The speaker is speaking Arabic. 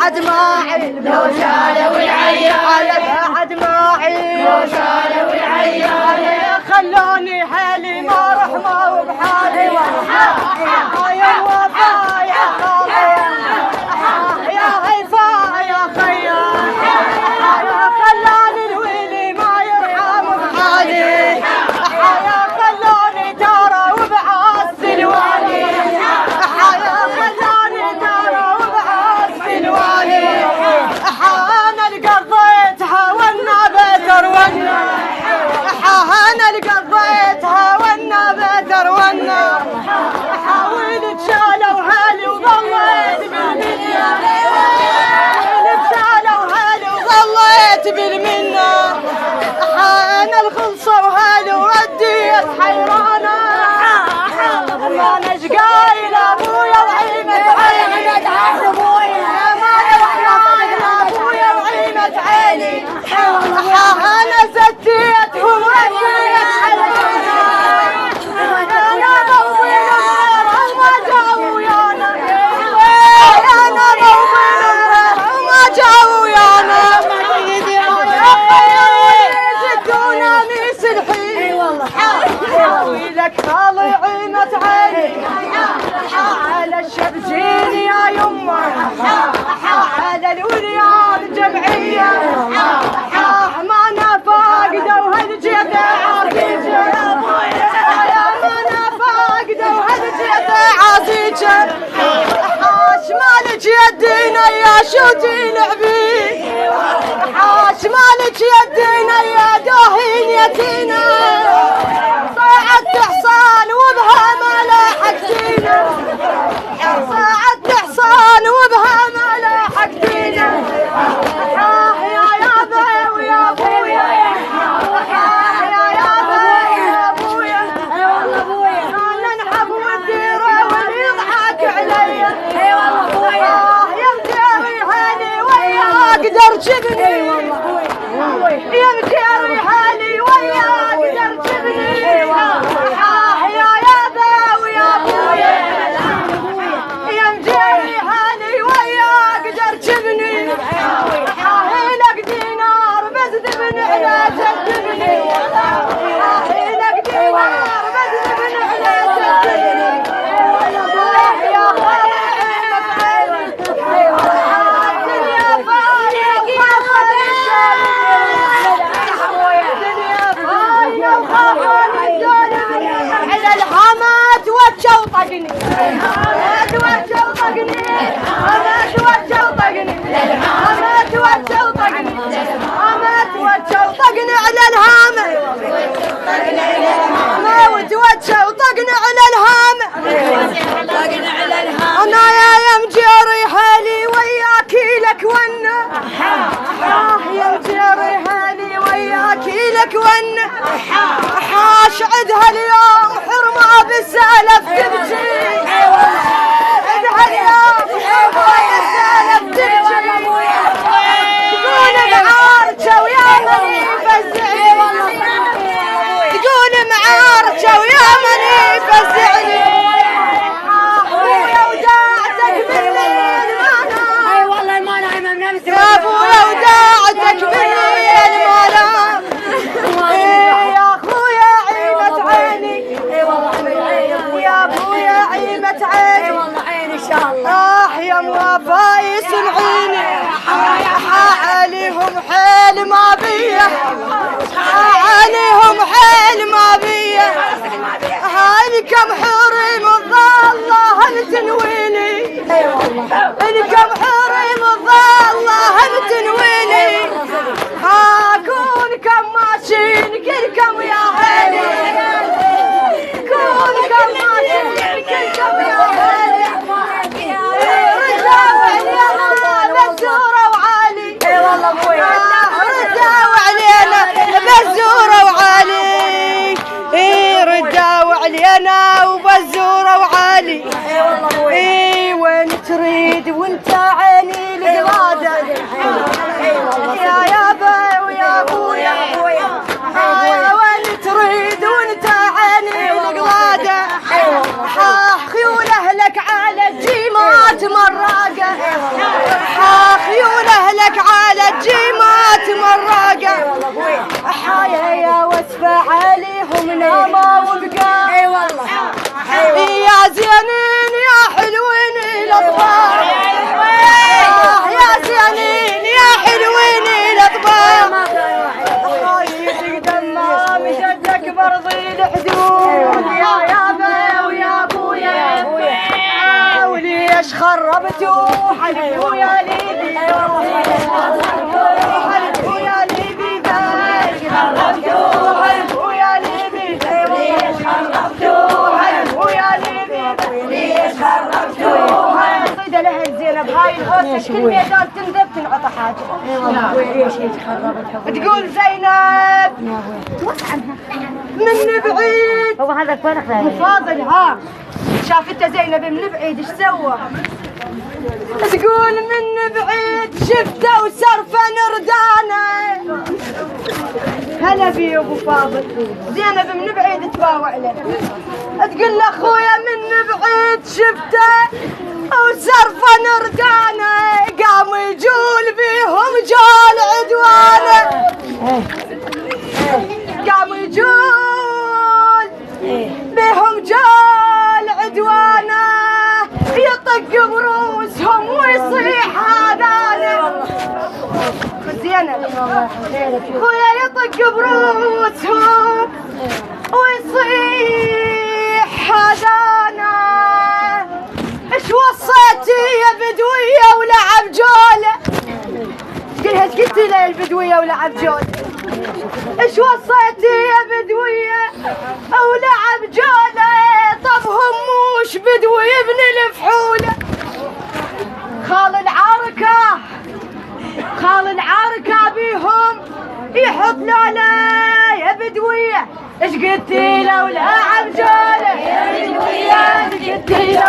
بعد ما عيل لو شالوا العيال بعد ما عيل لو شالوا العيال خلوني حالي ما رحمة وبحالي يا وفا يا خالي يا هيفا يا خيال خلاني الويلي ما يرحم بحالي يا خلوني ترى وبعز الوالي خلوني ترى وبعز الوالي انا اللي قضيتها والنبت رونا انا اللي قضيتها والنبت رونا حاولت شالوا هالي وظليت بالمنة حاولت شالوا هالي وظليت بالمنة انا الخلصة وهالي وديت حيرانة انا شقايل ابويا وعيمة عيني ابويا وعيمة عيني انا زتيتهم وديت حيرانة انا ضوي النار وما جاوا ويانا انا ضوي النار وما جاوا ويانا زدونا ميس الحين حاويلك خالي عيمة عيني على الشبجين يا يمه على الوليان جمعية ما نفاقدوا هالجيب عزيجة ما نفاقدوا هالجيب عزيجة حاش مالك يدينا يا شو تلعبين حاش مالك يدينا يا داهين يدينا صعدت حصان وبها ما لاحقتينا صعدت حصان وبها ما لاحقتينا يا ابا ويا ابويا يا ابا ويا ابويا انا نحب والديره ويضحك علي اي والله ابويا يا مجاري هاني وياك درجبني يا مجاري هاني وياك درجبني يا ابا ويا ابويا يا مجاري هاني وياك درجبني لك دينار بزدبن على جدبني لك دينار بزدبن على جدبني يا خالي عينك عيني الدنيا فايق الدنيا فايق على الهامات وتشوطقني الهامات وتشوطقني الهامات وتشوطقني الهامات وتشوطقني الهامات وتشوطقني على الهامة وتشوطقني على الهامة انا يا مجاري حالي وياكي لك ونا يا مجاري حالي وياكي لك ونا حاش عدها اليوم حرمة بالسالف تبكي عدها اليوم حرمة بالسالف تبكي تقول معاركة ويا مني فزعني تقول معاركة ويا مني فزعني ابويا وداعتك بالليل ما نام اي والله ما نايم من امس يا ابويا وداعتك بالليل ما نام يا اخويا عيمة عيني اي والله يا ابويا عيمة عيني اي والله عيني ان شاء الله يا موافا يسمعيني عليهم حيل ما بيه عليهم حيل ما بيه هاني كم حريم الظالة هل تنويني هاني كم حريم الظالة هل تنويني هاكون كم ماشين كلكم يا عيني كون كم ماشين كلكم يا عيني رجعوا علينا بالزورة وعالي اي والله ابويا رجعوا علينا بالزورة وعالي رجعوا علينا وبالزورة وعالي اي والله ابويا وين تريد وانت عيني القلادة يا يابا ويا ابويا وين تريد وانت عيني القلادة خيول اهلك على الجيمات مراقة مفتوح الف ويا ليبي مفتوح الف ويا ليبي مفتوح الف ويا ليبي مفتوح الف ويا ليبي ليش خربتوها قصيدة لها زينب هاي الهوسة كل ميدان تنذب تنعطى حاجة. اي والله ليش هيك خربتها؟ تقول زينب توسع عنها من بعيد. هو هذا فرق فاضل ها شافتها زينب من بعيد ايش سوى؟ تقول من بعيد شفته وسرفه نردانه. هلا بي يا ابو فاضل. زينب من بعيد تباوع له تقول له اخويا من بعيد شفته وسرفه نردانه قام يجول بيهم جال عدوانه. قام يجول بيهم جال عدوانه يطق بروسهم ويصيح هذانا. زينب خويا يطق بروسهم ويصيح هذانا. ايش وصيتي يا بدويه ولعب جوله؟ قلها ايش قلتي لي البدويه ولعب جوله؟ ايش وصيتي يا بدويه ولعب جوله؟ طب هم وش بدوي ابن الفحوله؟ خال العركه بيهم يحط له يا بدويه. ايش قلتي له ولعب جوله يا بدويه؟ ايش قلتي له